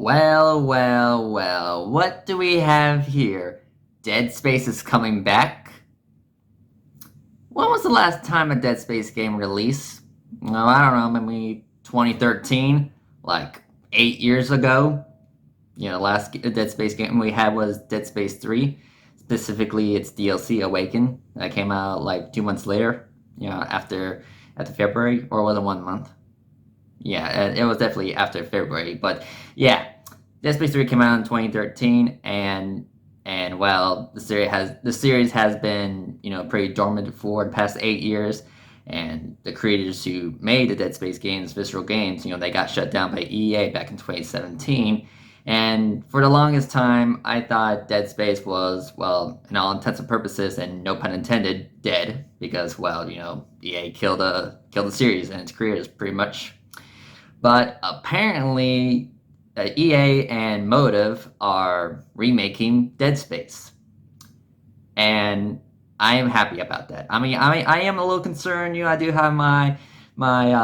Well, what do we have here? Dead Space is coming back? When was the last time a Dead Space game released? No, I don't know, maybe 2013? Like 8 years ago? The last Dead Space game we had was Dead Space 3. Specifically, its DLC Awaken. That came out like 2 months later, after February, or was it 1 month? Yeah, it was definitely after February. But yeah, Dead Space 3 came out in 2013, and well, the series has been pretty dormant for the past 8 years, and the creators who made the Dead Space games, Visceral Games, they got shut down by EA back in 2017. And for the longest time, I thought Dead Space was, well, in all intents and purposes, and no pun intended, dead because, well, EA killed the series and its creators pretty much. But apparently, EA and Motive are remaking Dead Space, and I am happy about that. I am a little concerned. I do have my my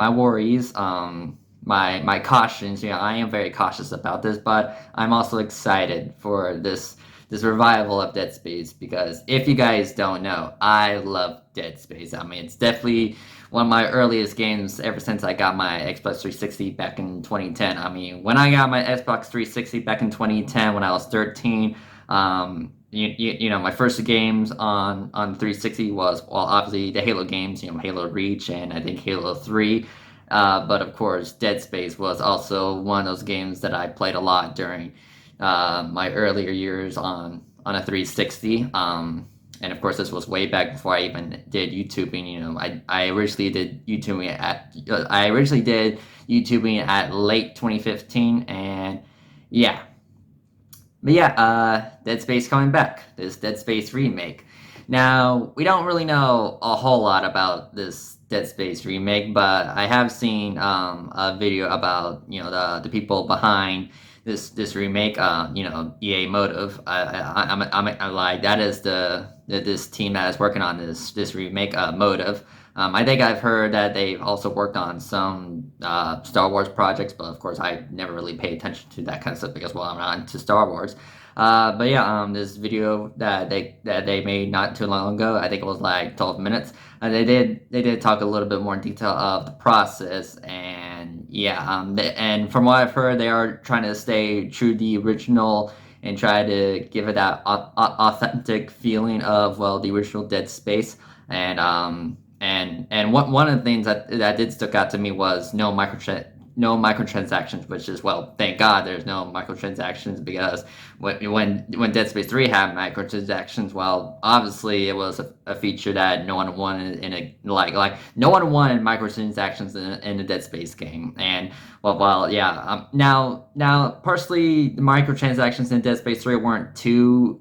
worries, my cautions. I am very cautious about this, but I'm also excited for this revival of Dead Space because if you guys don't know, I love Dead Space. It's definitely one of my earliest games ever since I got my Xbox 360 back in 2010. When I got my Xbox 360 back in 2010 when I was 13, my first games on 360 was, well, obviously the Halo games, Halo Reach and I think Halo 3. But of course, Dead Space was also one of those games that I played a lot during my earlier years on a 360. And of course, this was way back before I even did YouTubing. I originally did YouTubing at late 2015, and yeah. But yeah, Dead Space coming back. This Dead Space remake. Now, we don't really know a whole lot about this Dead Space remake, but I have seen a video about the people behind this remake. EA Motive. I'm like, that is this team that is working on this remake. Motive. I think I've heard that they've also worked on some Star Wars projects, but of course I never really pay attention to that kind of stuff because, well, I'm not into Star Wars. But yeah, this video that they made not too long ago, I think it was like 12 minutes. They did talk a little bit more in detail of the process, and yeah, and from what I've heard, they are trying to stay true to the original and try to give it that authentic feeling of, well, the original Dead Space. And one of the things that did stick out to me was no microtransactions, which is, well, thank God there's no microtransactions because when Dead Space 3 had microtransactions, well, obviously it was a feature that no one wanted in a like no one wanted microtransactions in a Dead Space game. And well, yeah, now personally, the microtransactions in Dead Space 3 weren't too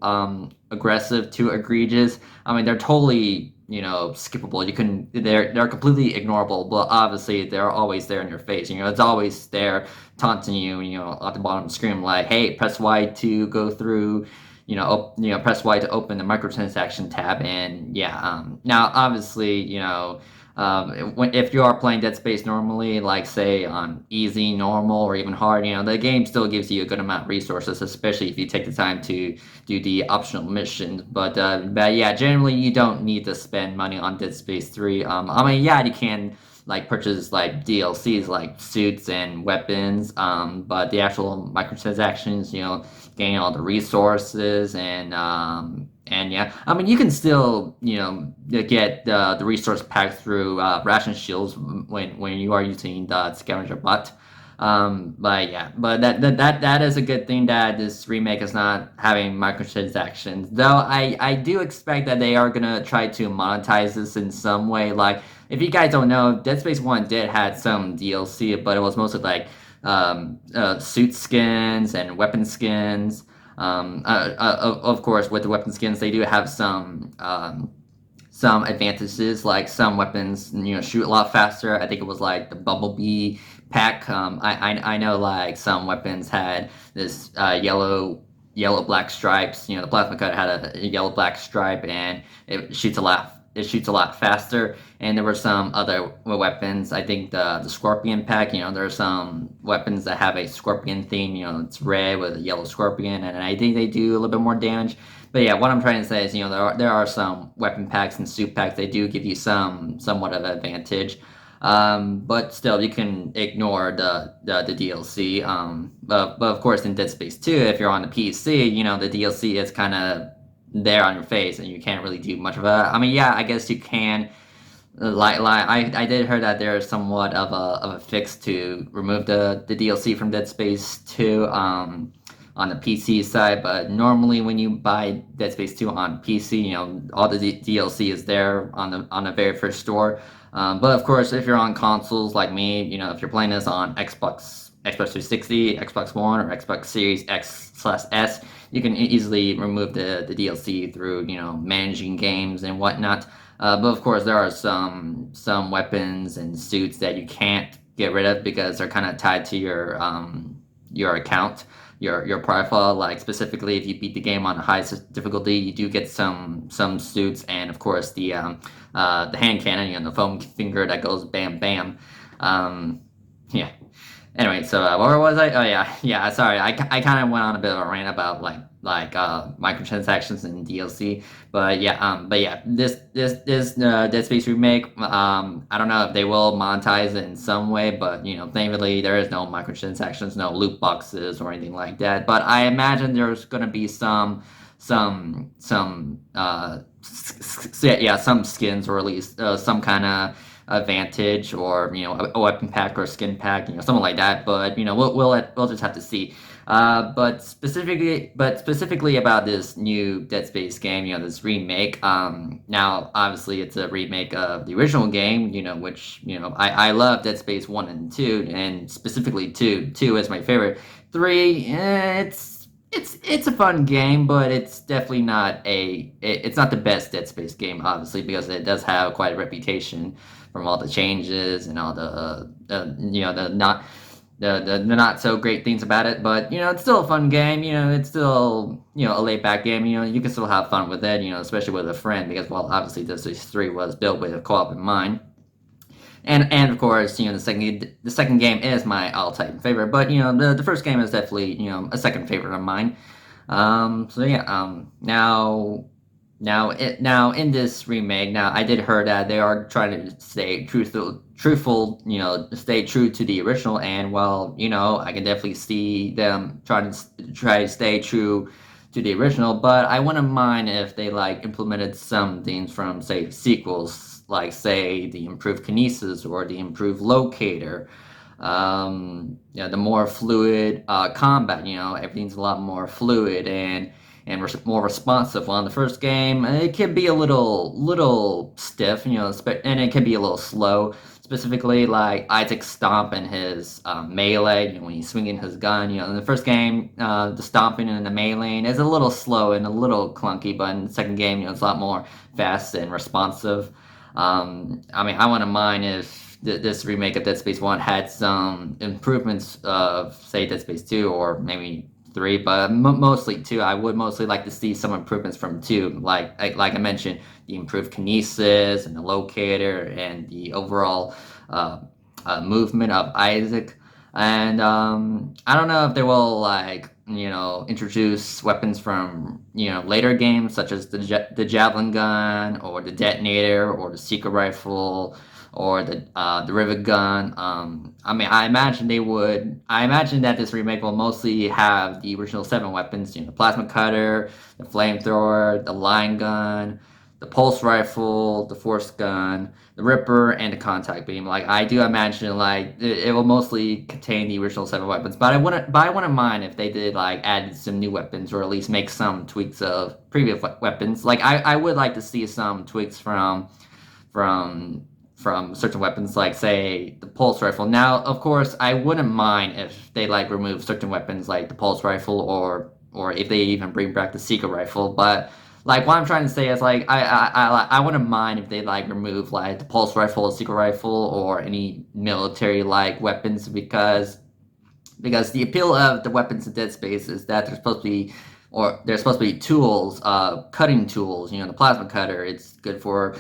aggressive, too egregious. They're totally skippable. They're completely ignorable, but obviously they're always there in your face. It's always there taunting you, at the bottom of the screen, like, hey, press Y to go through, press Y to open the microtransaction tab. And yeah, now obviously, if you are playing Dead Space normally, like say on easy, normal, or even hard, the game still gives you a good amount of resources, especially if you take the time to do the optional missions. But yeah, generally you don't need to spend money on Dead Space 3. Yeah, you can like purchase like DLCs like suits and weapons, but the actual microtransactions, gaining all the resources and yeah, you can still, get the resource pack through ration shields when you are using the scavenger bot. But yeah, but that is a good thing that this remake is not having microtransactions. Though I do expect that they are gonna try to monetize this in some way. Like, if you guys don't know, Dead Space 1 did had some DLC, but it was mostly like suit skins and weapon skins. Of course, with the weapon skins, they do have some advantages, like some weapons, shoot a lot faster. I think it was like the Bumblebee pack. I know like some weapons had this yellow black stripes. The plasma cutter had a yellow black stripe, and it shoots a lot it shoots a lot faster. And there were some other weapons. I think the scorpion pack. There are some weapons that have a scorpion theme. It's red with a yellow scorpion, and I think they do a little bit more damage. But yeah, what I'm trying to say is, there are some weapon packs and suit packs. They do give you somewhat of advantage. But still, you can ignore the DLC. But of course, in Dead Space 2, if you're on the PC, the DLC is kind of there on your face, and you can't really do much of it. I mean, yeah, I guess you can. I did hear that there is somewhat of a fix to remove the DLC from Dead Space 2 on the PC side, but normally when you buy Dead Space 2 on PC, all the DLC is there on the very first store. But of course, if you're on consoles like me, if you're playing this on Xbox 360, Xbox One, or Xbox Series X/S, you can easily remove the DLC through managing games and whatnot. But of course, there are some weapons and suits that you can't get rid of because they're kind of tied to your account, your profile. Like specifically, if you beat the game on the highest difficulty, you do get some suits, and of course the hand cannon, the foam finger that goes bam bam. Yeah. Anyway, so where was I? Oh yeah. Sorry, I kind of went on a bit of a rant about microtransactions and DLC, but yeah, this Dead Space remake. I don't know if they will monetize it in some way, but thankfully there is no microtransactions, no loot boxes or anything like that. But I imagine there's gonna be some skins, or at least some kind of advantage, or a weapon pack or a skin pack, something like that. But we'll just have to see. But specifically about this new Dead Space game, this remake. Now obviously it's a remake of the original game, which I love Dead Space 1 and 2, and specifically 2. 2 is my favorite. 3, it's a fun game, but it's definitely it's not the best Dead Space game, obviously, because it does have quite a reputation from all the changes and all the not so great things about it. But it's still a fun game. It's still a laid back game. You can still have fun with it. Especially with a friend, because well, obviously Dead Space 3 was built with a co-op in mind. And of course, the second game is my all-time favorite, but the first game is definitely a second favorite of mine. So yeah, now in this remake, now I did hear that they are trying to stay truthful, stay true to the original, and well, I can definitely see them trying to stay true to the original, but I wouldn't mind if they implemented some things from, say, sequels, like say the improved kinesis or the improved locator. The more fluid combat. Everything's a lot more fluid and more responsive. On the first game, it can be a little stiff, and it can be a little slow. Specifically, like Isaac stomping his melee, when he's swinging his gun. In the first game, the stomping and the melee is a little slow and a little clunky, but in the second game, it's a lot more fast and responsive. I mean, I wouldn't mind if this remake of Dead Space 1 had some improvements of, say, Dead Space 2 or maybe 3, but mostly 2. I would mostly like to see some improvements from 2, like I mentioned, the improved kinesis and the locator and the overall movement of Isaac. And I don't know if they will introduce weapons from later games, such as the javelin gun or the detonator or the secret rifle or the rivet gun. I mean, I imagine they would. I imagine that this remake will mostly have the original 7 weapons: the plasma cutter, the flamethrower, the line gun, the pulse rifle, the force gun, the Ripper, and the contact beam. I do imagine it will mostly contain the original 7 weapons, but I wouldn't mind if they did add some new weapons, or at least make some tweaks of previous weapons. I would like to see some tweaks from certain weapons, like say the pulse rifle. Now, of course, I wouldn't mind if they remove certain weapons like the pulse rifle, or if they even bring back the secret rifle. But what I'm trying to say is I wouldn't mind if they remove the pulse rifle, the secret rifle, or any military weapons, because the appeal of the weapons in Dead Space is that they're supposed to be tools, cutting tools. The plasma cutter, it's good for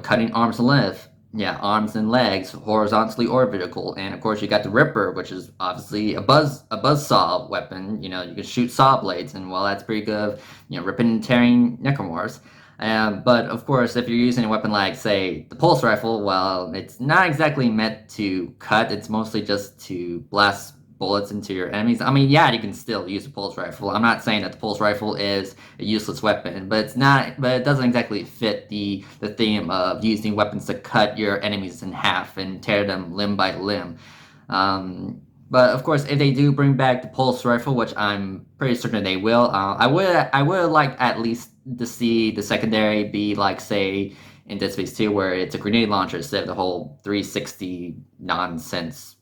cutting arms and legs. Yeah, arms and legs, horizontally or vertical. And of course, you got the Ripper, which is obviously a buzz saw weapon. You can shoot saw blades, and well, that's pretty good. Ripping and tearing necromorphs. But of course, if you're using a weapon like, say, the pulse rifle, well, it's not exactly meant to cut. It's mostly just to blast bullets into your enemies. I mean, yeah, you can still use a pulse rifle. I'm not saying that the pulse rifle is a useless weapon, but it's not. But it doesn't exactly fit the theme of using weapons to cut your enemies in half and tear them limb by limb. Um, but of course, if they do bring back the pulse rifle, which I'm pretty certain they will, I would like at least to see the secondary be like, say, in Dead Space 2, where it's a grenade launcher instead of the whole 360 nonsense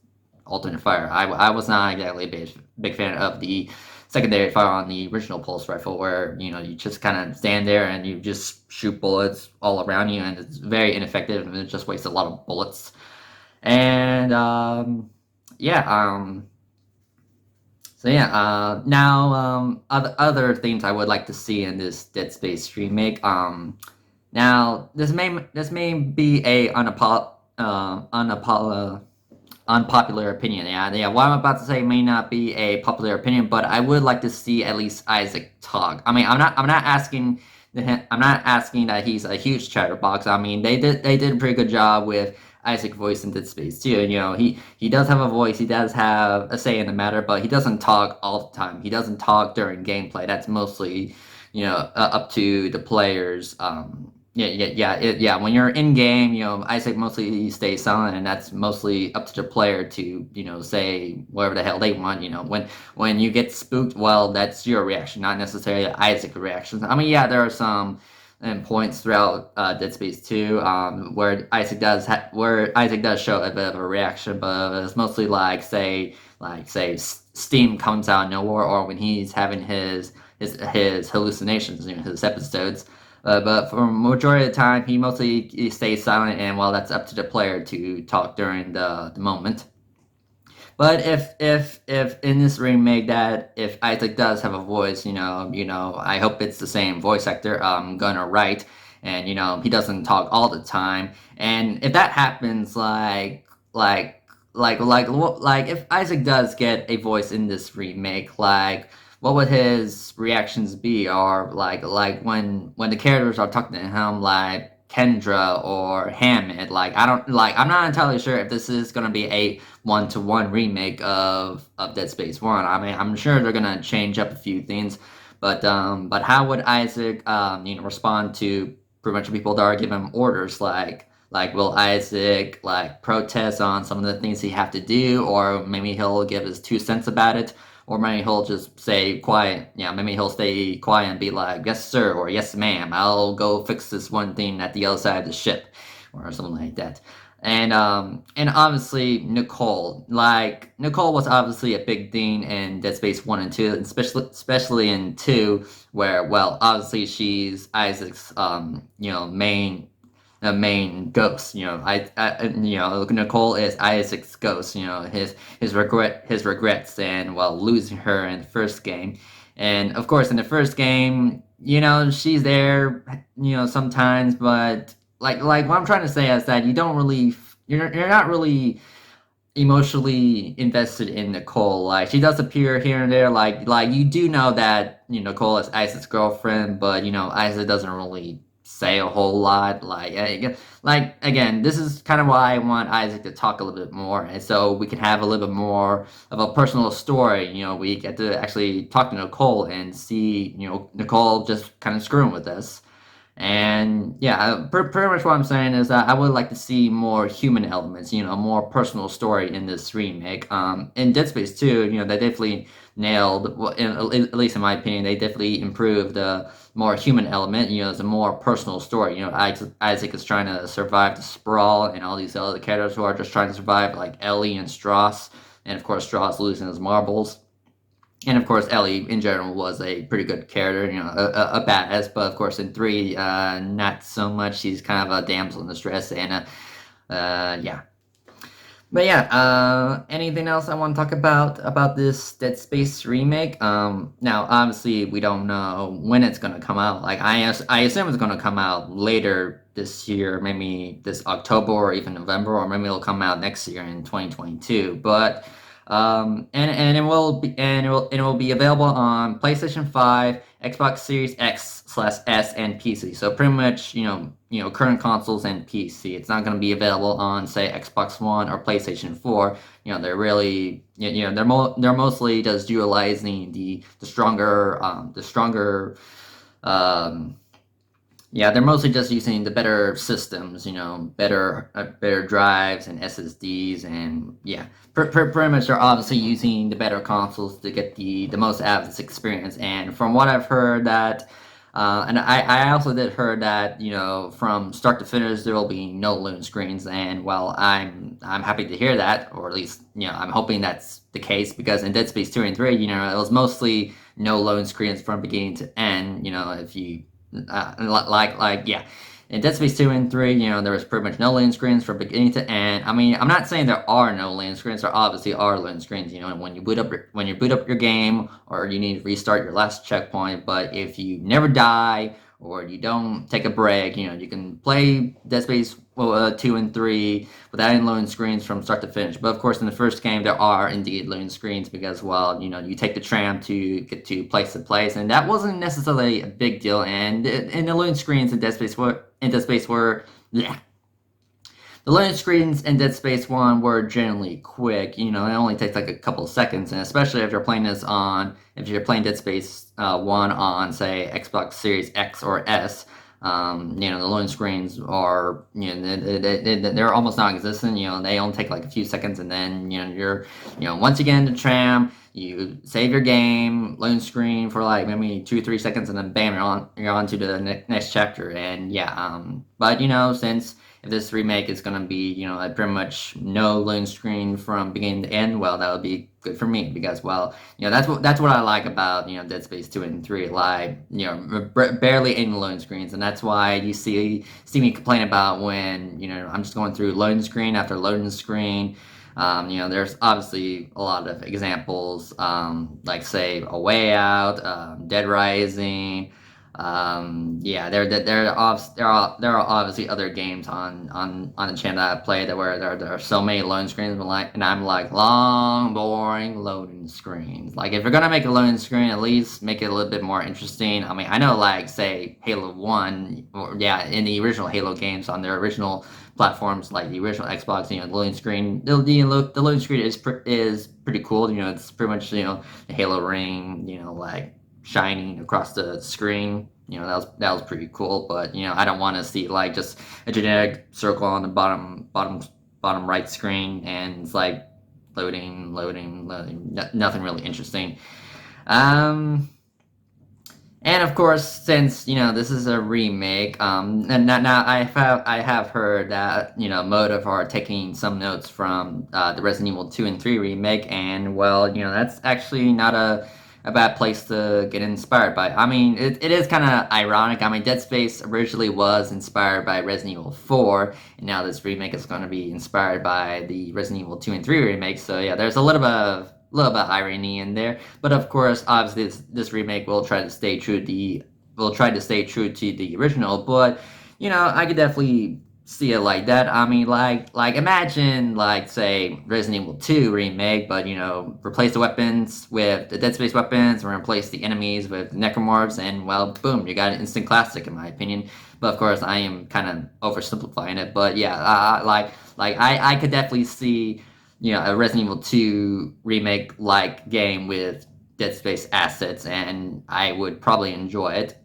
alternate fire. I was not exactly a big fan of the secondary fire on the original pulse rifle, where you just kind of stand there and you just shoot bullets all around you, and it's very ineffective and it just wastes a lot of bullets. And yeah, so yeah, now other things I would like to see in this Dead Space remake. Now this may be a unpopular opinion. Yeah. What I'm about to say may not be a popular opinion, but I would like to see at least Isaac talk. I mean, I'm not asking. I'm not asking that he's a huge chatterbox. I mean, they did a pretty good job with Isaac voice in Dead Space too. And he does have a voice. He does have a say in the matter, but he doesn't talk all the time. He doesn't talk during gameplay. That's mostly up to the players. Yeah. When you're in game, Isaac mostly stays silent, and that's mostly up to the player to, say whatever the hell they want. When you get spooked, well, that's your reaction, not necessarily Isaac's reactions. I mean, yeah, there are some points throughout Dead Space 2 where Isaac does show a bit of a reaction, but it's mostly like say steam comes out of nowhere, or when he's having his hallucinations, his episodes. But for majority of the time, he stays silent, and well, that's up to the player to talk during the moment. But if in this remake, that if Isaac does have a voice, I hope it's the same voice actor gonna write, and he doesn't talk all the time. And if that happens, like if Isaac does get a voice in this remake, like what would his reactions be? Or like when the characters are talking to him, like Kendra or Hammond. I'm not entirely sure if this is gonna be a one-to-one remake of Dead Space 1. I mean, I'm sure they're gonna change up a few things, but how would Isaac respond to pretty much people that are giving him orders? Like will Isaac like protest on some of the things he have to do, or maybe he'll give his 2 cents about it, or maybe he'll just stay quiet. Yeah, maybe he'll stay quiet and be like, "Yes, sir," or "Yes, ma'am. I'll go fix this one thing at the other side of the ship," or something like that. And obviously Nicole was obviously a big thing in Dead Space 1 and 2, and especially in 2, where, well, obviously she's Isaac's main the main ghost. Nicole is Isaac's ghost. His regrets, and well, losing her in the first game. And of course, in the first game, she's there, sometimes, but like what I'm trying to say is that you're not really emotionally invested in Nicole. Like, she does appear here and there. Like you do know that Nicole is Isaac's girlfriend, but Isaac doesn't really say a whole lot. Like again, this is kind of why I want Isaac to talk a little bit more, and so we can have a little bit more of a personal story. We get to actually talk to Nicole and see Nicole just kind of screwing with us. And yeah, pretty much what I'm saying is that I would like to see more human elements, more personal story in this remake. In Dead Space 2, they definitely nailed, well, at least in my opinion, they definitely improved the more human element. It's a more personal story. Isaac is trying to survive the sprawl, and all these other characters who are just trying to survive, like Ellie and Strauss, and of course Strauss losing his marbles. And of course, Ellie in general was a pretty good character, a badass. But of course, in 3, not so much. She's kind of a damsel in distress, and yeah. But yeah, anything else I want to talk about this Dead Space remake? Now obviously we don't know when it's gonna come out. Like I assume it's gonna come out later this year, maybe this October or even November, or maybe it'll come out next year in 2022. But and it will be available on PlayStation 5, Xbox Series X/S, and PC. So pretty much, current consoles and PC. It's not going to be available on, say, Xbox One or PlayStation 4. They're really, they're mostly just utilizing um, yeah, they're mostly just using the better systems, better drives and SSDs, and yeah, pretty much they're obviously using the better consoles to get the most out of this experience. And from what I've heard that, and I also did heard that, from start to finish there will be no loon screens, and well, I'm happy to hear that, or at least, I'm hoping that's the case, because in Dead Space 2 and 3, it was mostly no loan screens from beginning to end. If you yeah, in Dead Space 2 and 3, there was pretty much no loan screens from beginning to end. I mean, I'm not saying there are no loan screens. There obviously are loan screens. When you boot up your game, or you need to restart your last checkpoint. But if you never die, or you don't take a break, you can play Dead Space 2 and 3 without any loan screens from start to finish. But of course, in the first game, there are indeed loan screens because, well, you take the tram to get to place, and that wasn't necessarily a big deal. And the loan screens in Dead Space were, yeah. The loading screens in Dead Space 1 were generally quick. It only takes like a couple of seconds, and especially if you're playing Dead Space 1 on, say, Xbox Series X or S, the loading screens are, they're almost non-existent. They only take like a few seconds, and then, once you get in the tram, you save your game, loading screen for like maybe 2-3 seconds, and then bam, you're on to the next chapter. And yeah, but since if this remake is going to be, like pretty much no loan screen from beginning to end, well, that would be good for me, because, well, that's what I like about, Dead Space 2 and 3, like, barely any loan screens. And that's why you see me complain about when, I'm just going through loading screen after loading screen. There's obviously a lot of examples, like, say, A Way Out, Dead Rising. Yeah, there are obviously other games on the channel that I play where there are so many loading screens, and I'm like, long, boring loading screens. Like, if you're gonna make a loading screen, at least make it a little bit more interesting. I mean, I know, like, say, Halo 1, or yeah, in the original Halo games on their original platforms, like the original Xbox, the loading screen, the loading screen is pretty cool. It's pretty much, the Halo ring, like, shining across the screen. That was pretty cool. But I don't want to see like just a generic circle on the bottom right screen, and it's like loading, nothing really interesting. Um, and of course, since this is a remake, and now I have heard that Motive are taking some notes from the Resident Evil 2 and 3 remake, and well, that's actually not a bad place to get inspired by. I mean, it is kind of ironic. I mean, Dead Space originally was inspired by Resident Evil 4, and now this remake is going to be inspired by the Resident Evil 2 and 3 remake. So yeah, there's a little bit of irony in there. But of course, obviously, this remake will try to stay true to the original. But I could definitely see it like that. I mean, like imagine, like, say, Resident Evil 2 remake, but replace the weapons with the Dead Space weapons, or replace the enemies with necromorphs, and well, boom, you got an instant classic, in my opinion. But of course, I am kind of oversimplifying it. But yeah, I could definitely see a Resident Evil 2 remake like game with Dead Space assets, and I would probably enjoy it.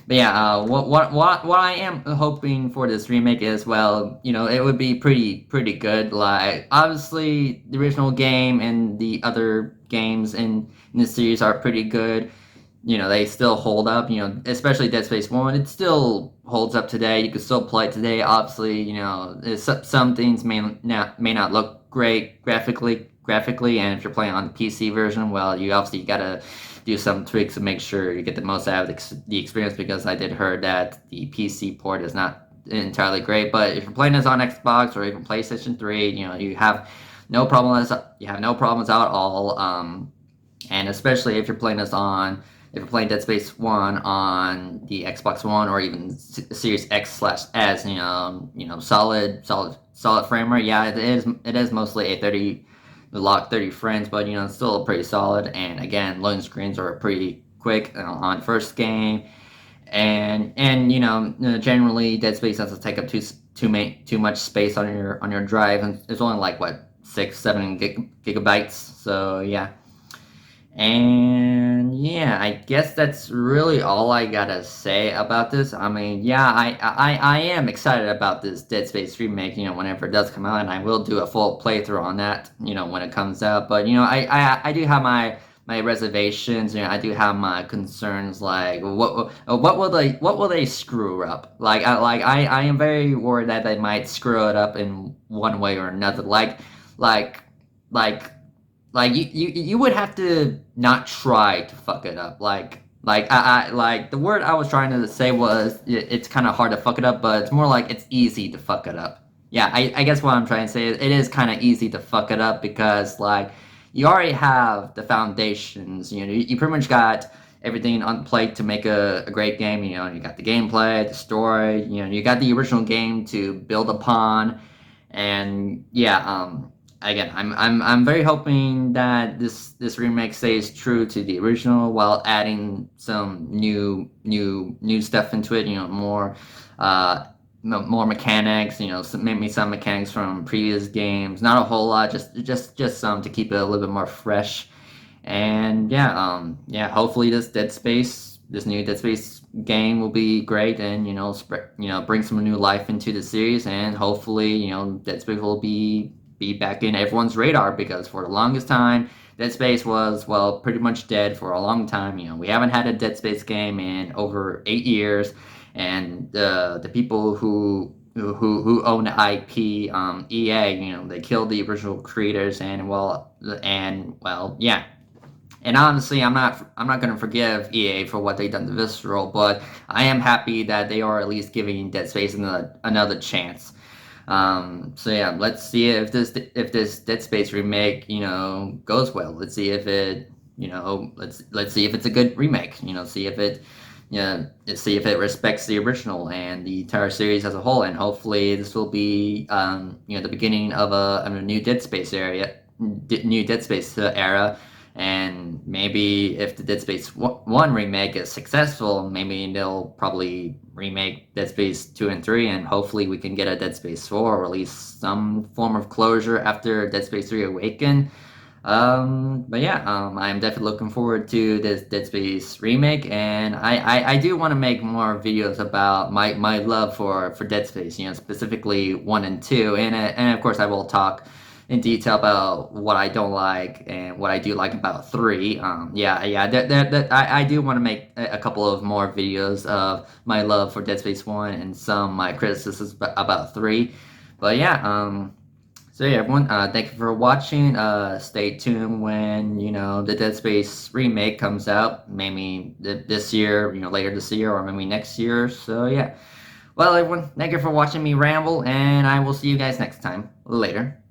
But yeah, what I am hoping for this remake is, well, it would be pretty good. Like, obviously, the original game and the other games in the series are pretty good. They still hold up. Especially Dead Space 1, it still holds up today. You can still play it today. Obviously, some things may not look great graphically, and if you're playing on the PC version, well, you obviously gotta do some tweaks to make sure you get the most out of the experience, because I did heard that the PC port is not entirely great. But if you're playing this on Xbox or even PlayStation 3, you have no problems. You have no problems at all. And especially if you're playing this on if you're playing Dead Space 1 on the Xbox One or even Series X/S, solid frame rate. Yeah, it is mostly a 30 lock 30 frames, but it's still pretty solid. And again, loading screens are pretty quick on first game. And generally Dead Space doesn't take up too much space on your drive, and it's only like what 6-7 gigabytes. So yeah. And yeah, I guess that's really all I gotta say about this. I mean, yeah, I am excited about this Dead Space remake, whenever it does come out, and I will do a full playthrough on that, when it comes out. But, I do have my reservations, I do have my concerns, like, what will they screw up? I am very worried that they might screw it up in one way or another. Like, like, you would have to not try to fuck it up. Like the word I was trying to say was it's kind of hard to fuck it up, but it's more like it's easy to fuck it up. Yeah, I guess what I'm trying to say is it is kind of easy to fuck it up because like you already have the foundations. You pretty much got everything on the plate to make a great game. You got the gameplay, the story. You got the original game to build upon, and yeah. Again, I'm very hoping that this remake stays true to the original while adding some new stuff into it. Uh, more mechanics. Maybe some mechanics from previous games. Not a whole lot, just some to keep it a little bit more fresh. And yeah. Hopefully this new Dead Space game will be great, and bring some new life into the series, and hopefully Dead Space will be back in everyone's radar, because for the longest time Dead Space was, well, pretty much dead for a long time. We haven't had a Dead Space game in over 8 years, and the people who own the IP, EA, they killed the original creators, yeah. And honestly, I'm not gonna forgive EA for what they done to Visceral, but I am happy that they are at least giving Dead Space another chance. So yeah, let's see if this Dead Space remake, goes well. Let's see if it, let's see if it's a good remake. See if it respects the original and the entire series as a whole. And hopefully, this will be, the beginning of a new Dead Space era. And maybe if the Dead Space 1 remake is successful, maybe they'll probably remake Dead Space 2 and 3, and hopefully we can get a Dead Space 4, or at least some form of closure after Dead Space 3 Awaken. But yeah, I'm definitely looking forward to this Dead Space remake, and I do want to make more videos about my love for Dead Space, specifically 1 and 2, and of course I will talk in detail about what I don't like and what I do like about 3. I do want to make a couple of more videos of my love for Dead Space 1 and some of my criticisms about 3. But yeah, so yeah, everyone, thank you for watching. Stay tuned when, the Dead Space remake comes out, maybe this year, later this year, or maybe next year. So yeah. Well, everyone, thank you for watching me ramble, and I will see you guys next time. Later.